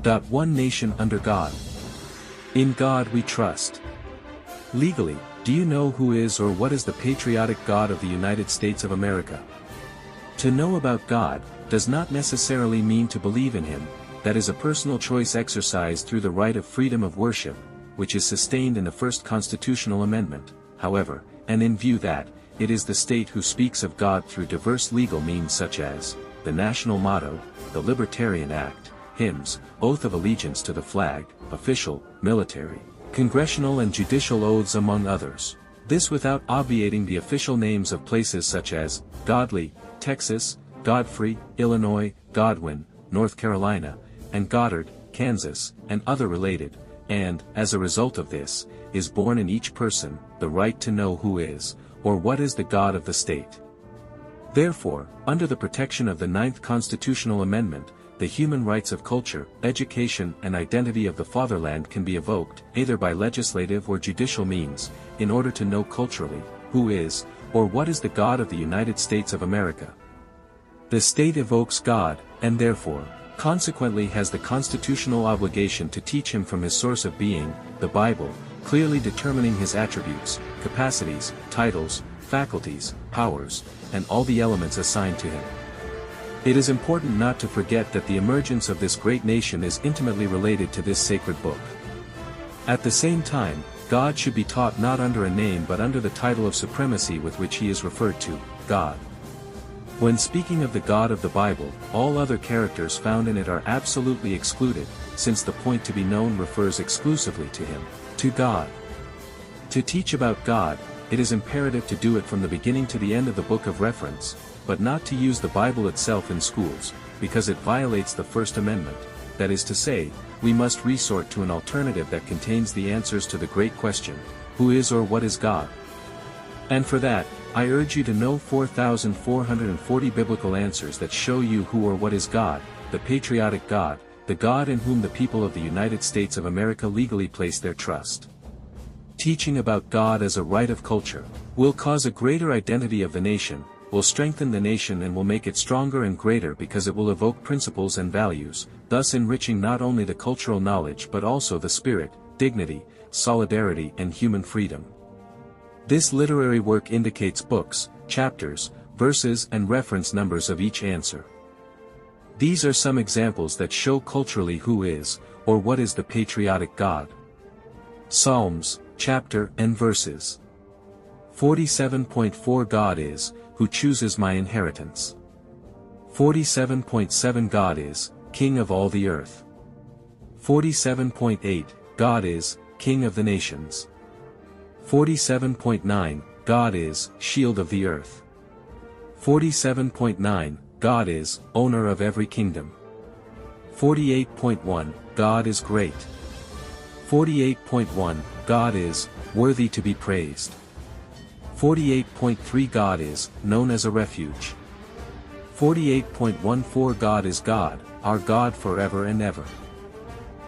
One nation under God. In God we trust. Legally, do you know who is or what is the patriotic God of the United States of America? To know about God does not necessarily mean to believe in him. That is a personal choice exercised through the right of freedom of worship, which is sustained in the First Constitutional Amendment, however, and in view that, it is the state who speaks of God through diverse legal means such as, the national motto, the Libertarian Act, hymns, oath of allegiance to the flag, official, military, congressional and judicial oaths among others. This without obviating the official names of places such as, Godly, Texas, Godfrey, Illinois, Godwin, North Carolina, and Goddard, Kansas, and other related, and, as a result of this, is born in each person, the right to know who is, or what is the God of the state. Therefore, under the protection of the 9th Constitutional Amendment, the human rights of culture, education and identity of the fatherland can be evoked, either by legislative or judicial means, in order to know culturally, who is, or what is the God of the United States of America. The state evokes God, and therefore, consequently has the constitutional obligation to teach him from his source of being, the Bible, clearly determining his attributes, capacities, titles, faculties, powers, and all the elements assigned to him. It is important not to forget that the emergence of this great nation is intimately related to this sacred book. At the same time, God should be taught not under a name but under the title of supremacy with which he is referred to, God. When speaking of the God of the Bible, all other characters found in it are absolutely excluded, since the point to be known refers exclusively to him, to God. To teach about God, it is imperative to do it from the beginning to the end of the book of reference, but not to use the Bible itself in schools, because it violates the First Amendment. That is to say, we must resort to an alternative that contains the answers to the great question, who is or what is God? And for that, I urge you to know 4,440 biblical answers that show you who or what is God, the patriotic God, the God in whom the people of the United States of America legally place their trust. Teaching about God as a right of culture will cause a greater identity of the nation, will strengthen the nation and will make it stronger and greater because it will evoke principles and values, thus enriching not only the cultural knowledge but also the spirit, dignity, solidarity and human freedom. This literary work indicates books, chapters, verses and reference numbers of each answer. These are some examples that show culturally who is, or what is the patriotic God. Psalms, chapter and verses. 47.4 God is, who chooses my inheritance. 47.7 God is, King of all the earth. 47.8, God is, King of the nations. 47.9, God is, Shield of the earth. 47.9, God is, Owner of every kingdom. 48.1, God is great. 48.1, God is, worthy to be praised. 48.3 God is, known as a refuge. 48.14 God is God, our God forever and ever.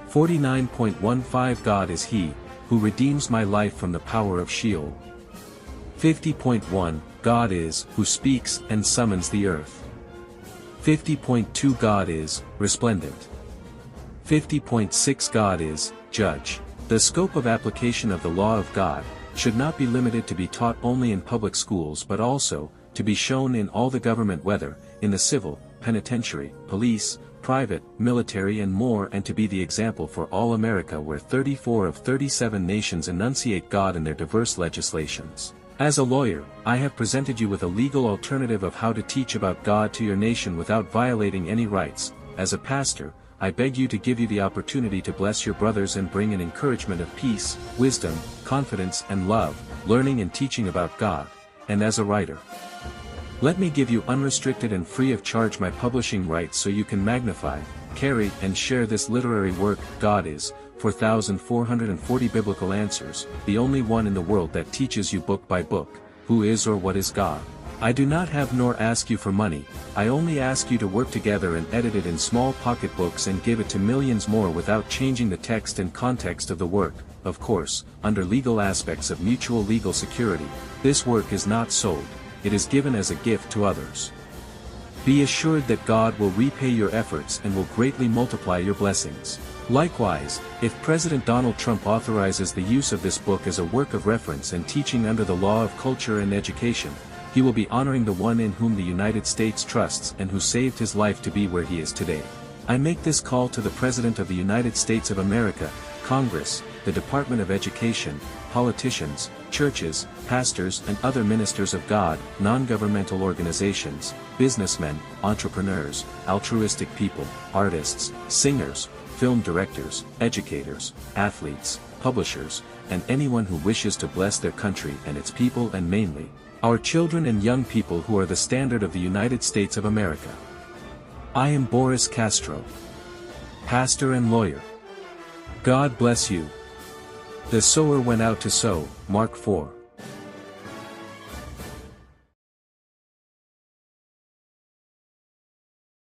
49.15 God is He, who redeems my life from the power of Sheol. 50.1 God is, who speaks and summons the earth. 50.2 God is, resplendent. 50.6 God is, judge. The scope of application of the law of God should not be limited to be taught only in public schools but also, to be shown in all the government whether, in the civil, penitentiary, police, private, military and more and to be the example for all America where 34 of 37 nations enunciate God in their diverse legislations. As a lawyer, I have presented you with a legal alternative of how to teach about God to your nation without violating any rights. As a pastor, I beg you to give you the opportunity to bless your brothers and bring an encouragement of peace, wisdom, confidence and love, learning and teaching about God. And as a writer, let me give you unrestricted and free of charge my publishing rights so you can magnify, carry and share this literary work. God is, 4,440 biblical answers, the only one in the world that teaches you book by book, who is or what is God. I do not have nor ask you for money, I only ask you to work together and edit it in small pocketbooks and give it to millions more without changing the text and context of the work, of course, under legal aspects of mutual legal security. This work is not sold, it is given as a gift to others. Be assured that God will repay your efforts and will greatly multiply your blessings. Likewise, if President Donald Trump authorizes the use of this book as a work of reference and teaching under the law of culture and education, he will be honoring the one in whom the United States trusts and who saved his life to be where he is today. I make this call to the President of the United States of America, Congress, the Department of Education, politicians, churches, pastors and other ministers of God, non-governmental organizations, businessmen, entrepreneurs, altruistic people, artists, singers, film directors, educators, athletes, publishers, and anyone who wishes to bless their country and its people and mainly, our children and young people who are the standard of the United States of America. I am Boris Castro, pastor and lawyer. God bless you. The sower went out to sow, Mark 4.